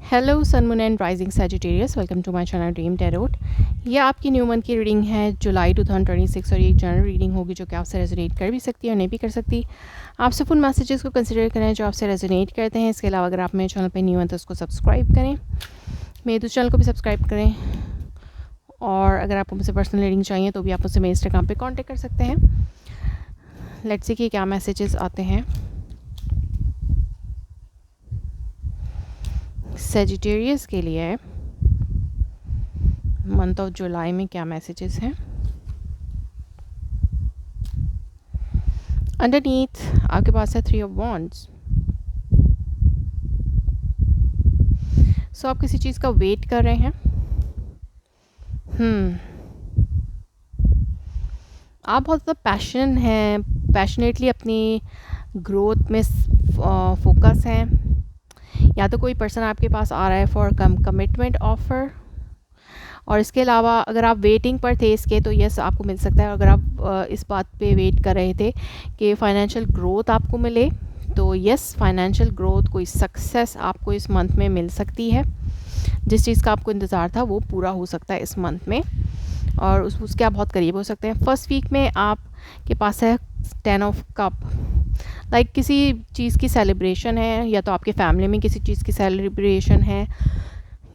Hello sun moon and rising Sagittarius, welcome to my channel dream tarot. ये आपकी new month की reading है जुलाई 2026 और ये एक जनरल रीडिंग होगी जो कि आपसे रेजोनेट कर भी सकती है और नहीं भी कर सकती। आप सिर्फ उन मैसेजेस को कंसिडर करें जो आपसे रेजोनेट करते हैं। इसके अलावा अगर आप मेरे चैनल पे न्यू हैं तो उसको सब्सक्राइब करें, मेरे दूसरे चैनल को भी सब्सक्राइब करें। और अगर आपको मुझसे पर्सनल रीडिंग चाहिए तो भी आप मुझसे मेरे इंस्टाग्राम पर कॉन्टेक्ट कर सकते हैं। लेट्स सी कि क्या मैसेजेस आते हैं सैजिटेरियस के लिए मंथ ऑफ जुलाई में। क्या मैसेजेस हैं अंडरनीथ? आपके पास है 3 ऑफ वॉन्ड्स। सो आप किसी चीज़ का वेट कर रहे हैं। आप बहुत ज़्यादा पैशनेटली अपनी ग्रोथ में फोकस हैं। या तो कोई पर्सन आपके पास आ रहा है फॉर कमिटमेंट ऑफर, और इसके अलावा अगर आप वेटिंग पर थे इसके तो यस आपको मिल सकता है। अगर आप इस बात पे वेट कर रहे थे कि फाइनेंशियल ग्रोथ आपको मिले तो यस फाइनेंशियल ग्रोथ, कोई सक्सेस आपको इस मंथ में मिल सकती है। जिस चीज़ का आपको इंतज़ार था वो पूरा हो सकता है इस मंथ में, और उसके आप बहुत करीब हो सकते हैं। फर्स्ट वीक में आपके पास है 10 ऑफ कप। लाइक किसी चीज़ की सेलिब्रेशन है, या तो आपके फैमिली में किसी चीज़ की सेलिब्रेशन है,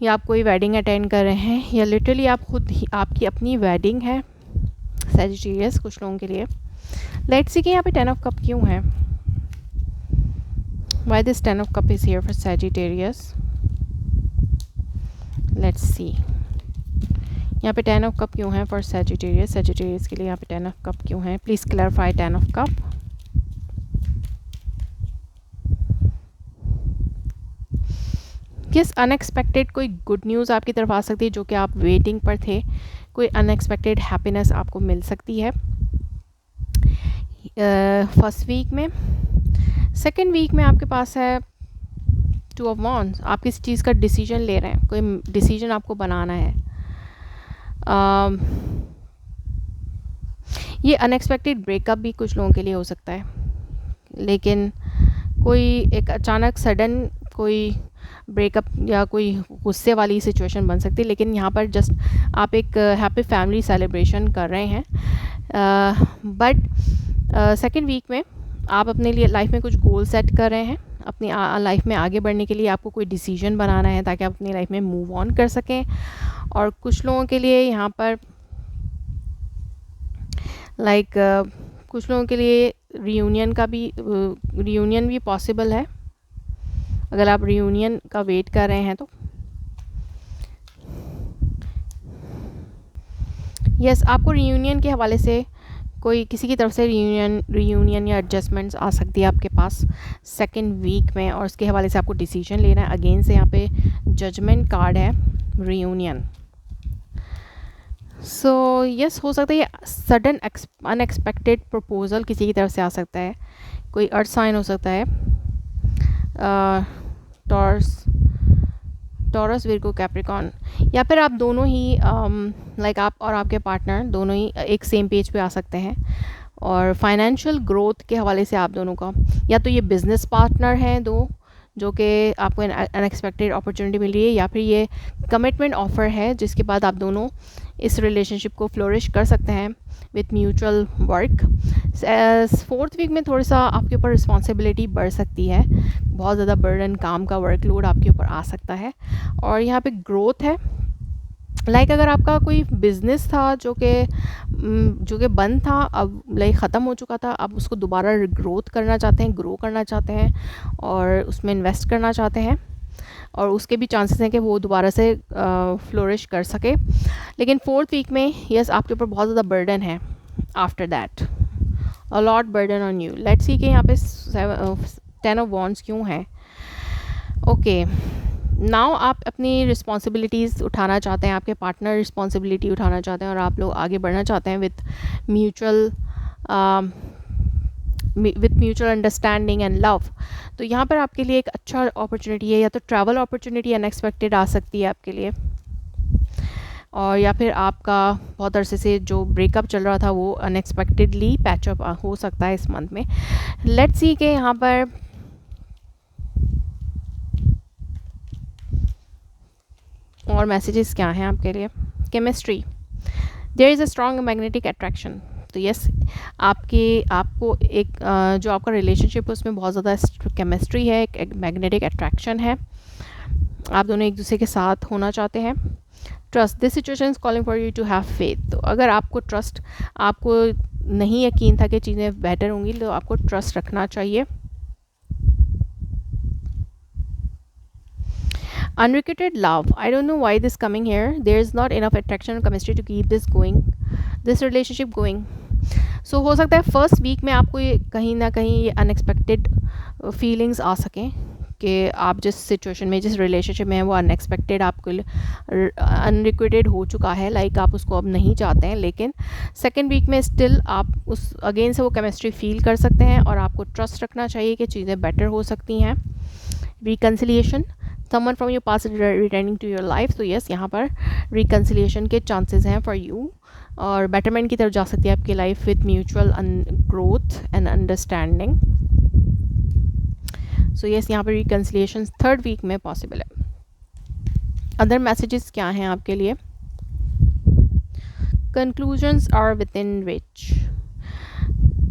या आप कोई वेडिंग अटेंड कर रहे हैं, या लिटरली आप खुद ही आपकी अपनी वेडिंग है सैजिटेरियस कुछ लोगों के लिए। लेट्स सी कि यहाँ पे 10 ऑफ कप क्यों है। Why this 10 of cup is here for Sagittarius. Let's see यहाँ पे 10 ऑफ कप क्यों है फॉर सैजिटेरियस। सैजिटेरियस के लिए यहाँ पे 10 ऑफ कप क्यों है, प्लीज़ क्लैरिफाई 10 ऑफ कप। किस अनएक्सपेक्टेड कोई गुड न्यूज़ आपकी तरफ आ सकती है जो कि आप वेटिंग पर थे। कोई अनएक्सपेक्टेड हैप्पीनेस आपको मिल सकती है फर्स्ट वीक में। सेकेंड वीक में आपके पास है 2 ऑफ वॉन्ड्स। आप किसी चीज़ का डिसीजन ले रहे हैं, कोई डिसीजन आपको बनाना है। ये अनएक्सपेक्टेड ब्रेकअप भी कुछ लोगों के लिए हो सकता है, लेकिन कोई एक अचानक सडन कोई ब्रेकअप या कोई गुस्से वाली सिचुएशन बन सकती है। लेकिन यहाँ पर जस्ट आप एक हैप्पी फैमिली सेलिब्रेशन कर रहे हैं। बट सेकेंड वीक में आप अपने लिए लाइफ में कुछ गोल सेट कर रहे हैं। अपनी लाइफ में आगे बढ़ने के लिए आपको कोई डिसीजन बनाना है ताकि आप अपनी लाइफ में मूव ऑन कर सकें। और कुछ लोगों के लिए यहाँ पर कुछ लोगों के लिए रियूनियन भी पॉसिबल है। अगर आप रियूनियन का वेट कर रहे हैं तो यस आपको रियूनियन के हवाले से कोई किसी की तरफ से रियूनियन या एडजस्टमेंट्स आ सकती है आपके पास सेकेंड वीक में, और उसके हवाले से आपको डिसीजन लेना है। अगेन से यहाँ पे जजमेंट कार्ड है, रियूनियन। सो यस हो सकता है ये सडन अनएक्सपेक्टेड प्रपोजल किसी की तरफ से आ सकता है। कोई अर्थ साइन हो सकता है, टॉरस विर्गो कैप्रिकॉन, या फिर आप दोनों ही आप और आपके पार्टनर दोनों ही एक सेम पेज पे आ सकते हैं। और फाइनेंशियल ग्रोथ के हवाले से आप दोनों का, या तो ये बिजनेस पार्टनर हैं दो जो कि आपको अनएक्सपेक्टेड अपॉर्चुनिटी मिल रही है, या फिर ये कमिटमेंट ऑफर है जिसके बाद आप दोनों इस रिलेशनशिप को फ्लोरिश कर सकते हैं with mutual work. Fourth week में थोड़ा सा आपके ऊपर रिस्पॉन्सिबिलिटी बढ़ सकती है, बहुत ज़्यादा बर्डन, काम का वर्कलोड आपके ऊपर आ सकता है। और यहाँ पे ग्रोथ है, अगर आपका कोई बिज़नेस था जो कि बंद था, अब ख़त्म हो चुका था, अब उसको दोबारा ग्रोथ करना चाहते हैं, ग्रो करना चाहते हैं और उसमें इन्वेस्ट करना चाहते हैं, और उसके भी चांसेस हैं कि वो दोबारा से फ्लोरिश कर सके। लेकिन फोर्थ वीक में यस आपके ऊपर बहुत ज़्यादा बर्डन है। After that a lot burden on you. Let's see कि यहाँ पे 10 ऑफ वॉन्ड्स क्यों है। ओके, नाउ आप अपनी रिस्पॉन्सिबिलिटीज़ उठाना चाहते हैं, आपके पार्टनर रिस्पॉन्सिबिलिटी उठाना चाहते हैं, और आप लोग आगे बढ़ना चाहते हैं with mutual understanding and love. तो यहाँ पर आपके लिए एक अच्छा अपॉर्चुनिटी है, या तो ट्रैवल अपॉर्चुनिटी अनएक्सपेक्टेड आ सकती है आपके लिए, और या फिर आपका बहुत अरसे से जो ब्रेकअप चल रहा था वो अनएक्सपेक्टेडली पैचअप हो सकता है इस मंथ में। लेट्स सी के यहाँ पर और मैसेजेस क्या हैं आपके लिए? Chemistry, there is a strong magnetic attraction. तो यस, आपको एक जो आपका रिलेशनशिप है उसमें बहुत ज़्यादा केमिस्ट्री है, एक मैग्नेटिक अट्रैक्शन है, आप दोनों एक दूसरे के साथ होना चाहते हैं। Trust, this situation is calling for you to have faith. तो अगर आपको नहीं यकीन था कि चीज़ें बेटर होंगी, तो आपको ट्रस्ट रखना चाहिए। Unrequited love, I don't know why this coming here, there is not enough attraction and chemistry to keep this relationship going. So हो सकता है फर्स्ट वीक में आपको ये कहीं ना कहीं ये अनएक्सपेक्टेड फीलिंग्स आ सकें कि आप जिस सिचुएशन में, जिस रिलेशनशिप में है, वो अनएक्सपेक्टेड आपको अनरिक्विटेड हो चुका है, लाइक आप उसको अब नहीं चाहते हैं, लेकिन सेकेंड वीक में स्टिल आप उस अगेन से वो केमिस्ट्री फील कर सकते हैं और आपको ट्रस्ट रखना चाहिए कि चीज़ें बेटर हो सकती हैं। Reconciliation, someone from your past returning to your life. तो यस, यहाँ पर रिकन्सिलिएशन के चांसेस हैं फॉर यू और बेटरमेंट की तरफ जा सकती है आपकी life with mutual growth and understanding. So yes, यहाँ पर रिकन्सिलिएशन थर्ड वीक में पॉसिबल है। अदर मैसेजेस क्या हैं आपके लिए? Conclusions are within reach.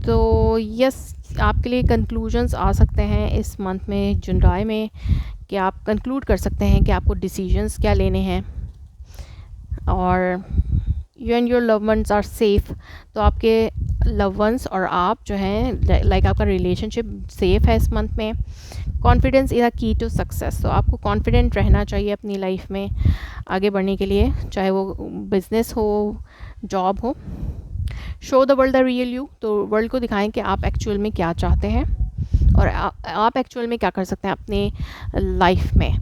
तो यस, आपके लिए कंक्लूजन्स आ सकते हैं इस मंथ में, जुलाई में, कि आप कंक्लूड कर सकते हैं कि आपको डिसीजंस क्या लेने हैं और you and your love ones are safe. तो आपके लव वंस और आप जो हैं, लाइक आपका रिलेशनशिप सेफ़ है इस मंथ में। कॉन्फिडेंस इज़ अ की टू सक्सेस। तो आपको कॉन्फिडेंट रहना चाहिए अपनी लाइफ में आगे बढ़ने के लिए, चाहे वो बिज़नेस हो, जॉब हो। Show the world the real you. तो वर्ल्ड को दिखाएं कि आप एक्चुअल में क्या चाहते हैं और आप एक्चुअल में क्या कर सकते हैं अपने लाइफ में।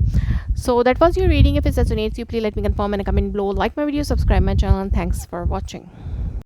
So that was your reading. If it resonates you, please let me confirm in a comment below, like my video, subscribe my channel, thanks for watching.